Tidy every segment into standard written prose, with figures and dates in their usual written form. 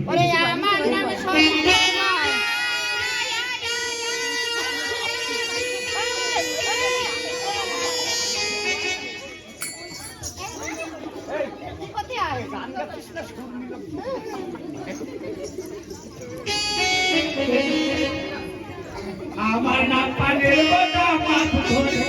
ওরে আমার নামে আমার নাম পানের কথা মাথ ধরে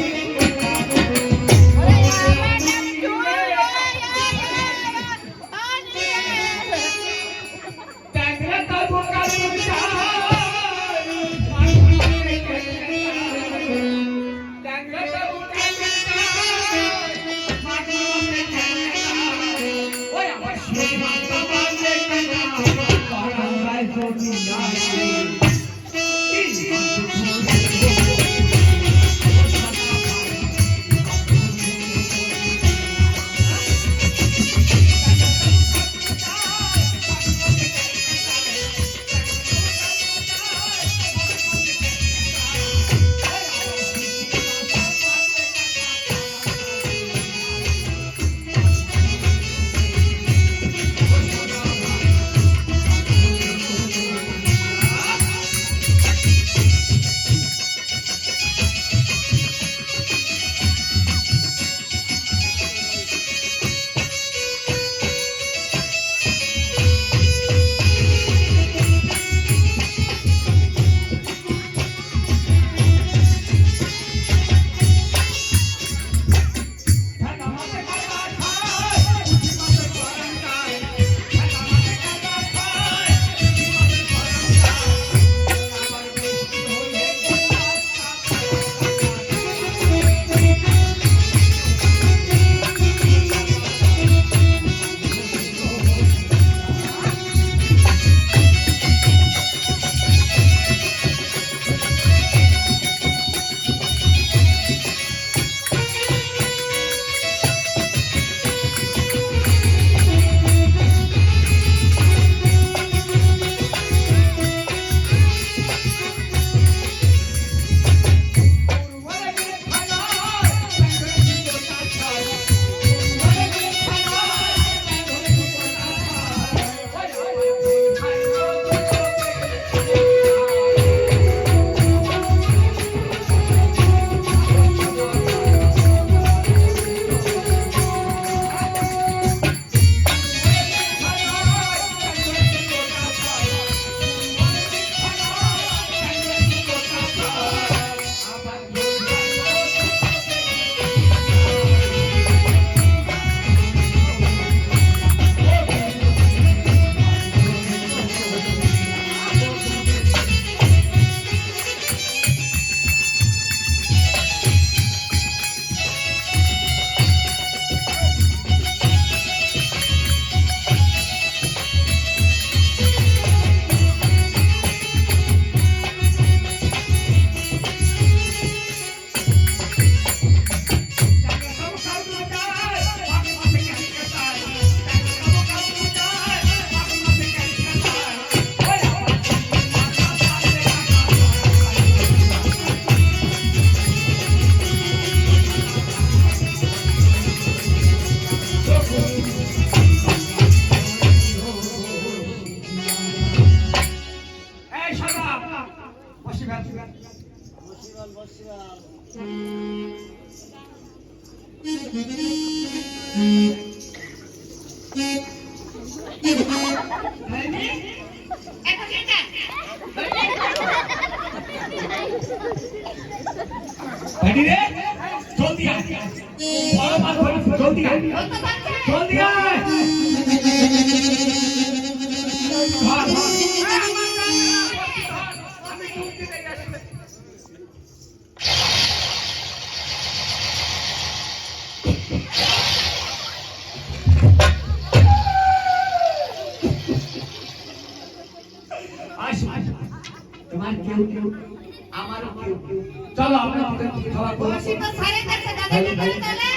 चलो अपने थोड़ा बसी तो सारे कर से दादा के कर चले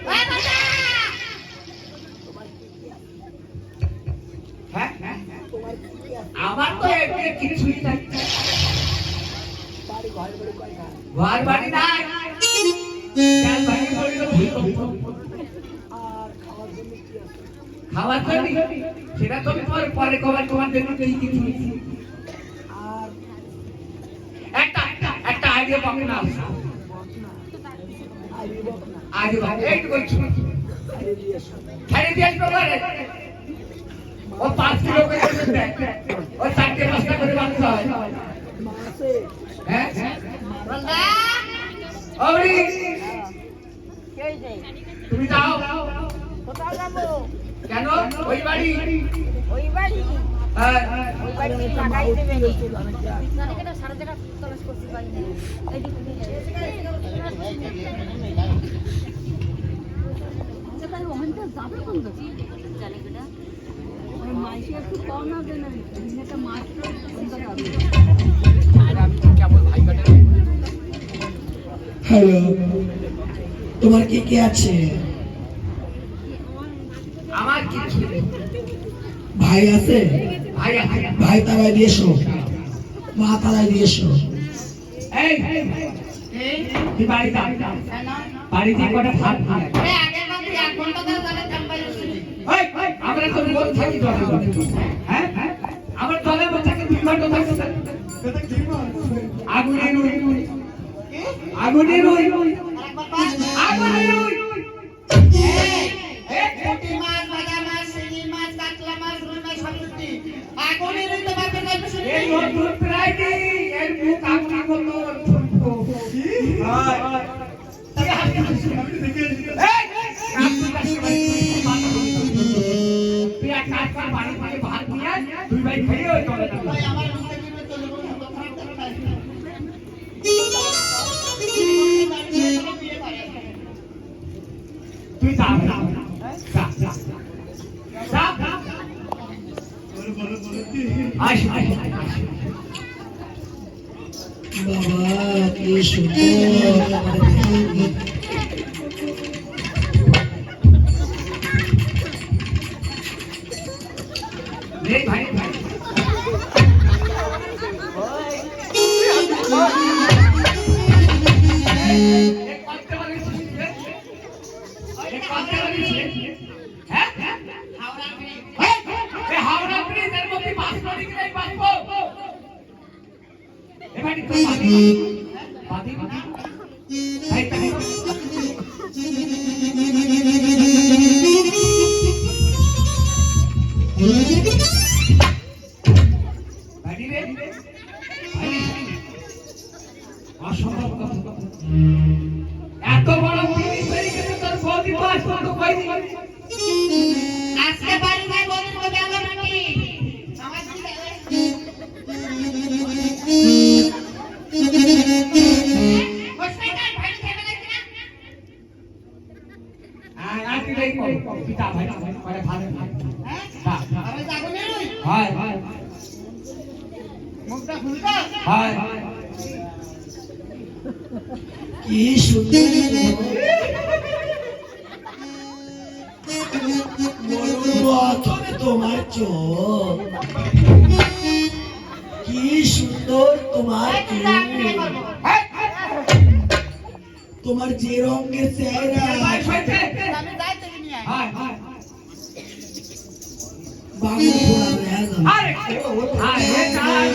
ओए बता हैं আমার তো এখানে কিছুই নাই ঘর বাড়ি নাই চাল বাড়ি বলি তো ভুল আর খাওয়ার জন্য কি আছে খাওয়ার জন্য সেটা তো তোমার পরে তোমার জন্য এই কিছু একটা একটা আইডিয়া পাবে না আগে ভাই একটু বলছি ছেড়ে দিয়ে আসবে বলে ও 5 কিলো করে দেয় ও 4-5টা করে বাঁচতে হয় হ্যাঁ বলদা ওরে তুমি যাও কোথায় যাবো? কেন ওই বাড়ি ওই বাড়ি হ্যাঁ ওই বাড়ি টাকাই দেবে জায়গাটা সারা জায়গা তলাশ করতে পারি না এইদিকে নিয়ে যাবে আচ্ছা তাহলে ওখানটা যাবে কোন দিকে জায়গাটা ওই মাইসে একটু কম না দেন একটা মাছ কোনটা যাবে আমি কেবল ভাই কাটে হ্যালো, তোমার কি কি আছে? আমার কিছু ভাই আছে? ভাই আছে ভাই তারাই দিয়েছো, মা তারাই দিয়েছো। এই তুই বাড়ি যা বাড়িতে কটা ভাত খায় এই আগের মাসে 1 ঘন্টা ধরে তাহলে চাম্পাই শুনি আমরা তো বল থাকি তো হ্যাঁ আমরা দলে বসাকে 2 ঘন্টা থাকি আগুনের রুই আগুনের রুই আরেকবার পাস আগুনের রুই এই পুঁটি মাছ ভাজা মাছ শিঙি মাছ কাতলা মাছ রুই মাছ সব কিছু আগুনের রুই তো বাপের গল্প শুনি এই নতুন প্রাইডি এর মুখ আগুন আগুন ফুটবো হ্যাঁ তুই হাসি হাসি এই আপনি কাছে ভাই তুই এক কাজ কর বাড়ি থেকে ভাত নিয়ে আয়, দুই ভাই খেয়ে ওই চলে যাবে ভাই আমার মুখে দিলে চলে গেল কথা খারাপ করে তুই যা যা যা যা যা আয় আয় বাবা কি সুন্দর! রে ভাই ভাই এক করতে পারিস এক করতে পারিস হ্যাঁ হাওড়া ব্রিজ এই হাওড়া ব্রিজের মধ্যে বাস লরি গেলে পাবো এবারে তো বাদি বাদি তাই তাই বাদি রে বাদি অসম্ভব কথা এত বড় ব্রিজ তৈরি করে তোর বৌদি পাস তো কই দিবি আজকে বাড়ি ভাই বলি তো গেল নাকি আমার দিকে হসপিটাল ভাই খেবে নাকি না আর কি দেই পিতা ভাই করে ভালো হ্যাঁ আমি যাবো না রই হয় হয় মুখটা খুলতো হয় কি সুন্দর! মরুর তোমার চোখ, কি সুন্দর তোমার চোখ, তোমার যে রঙের চেহারা, আমি যাই থেকে নিয়ে আয় হয় হয় বাংলা ঘোড়া দেখা যাবে। আরে আরে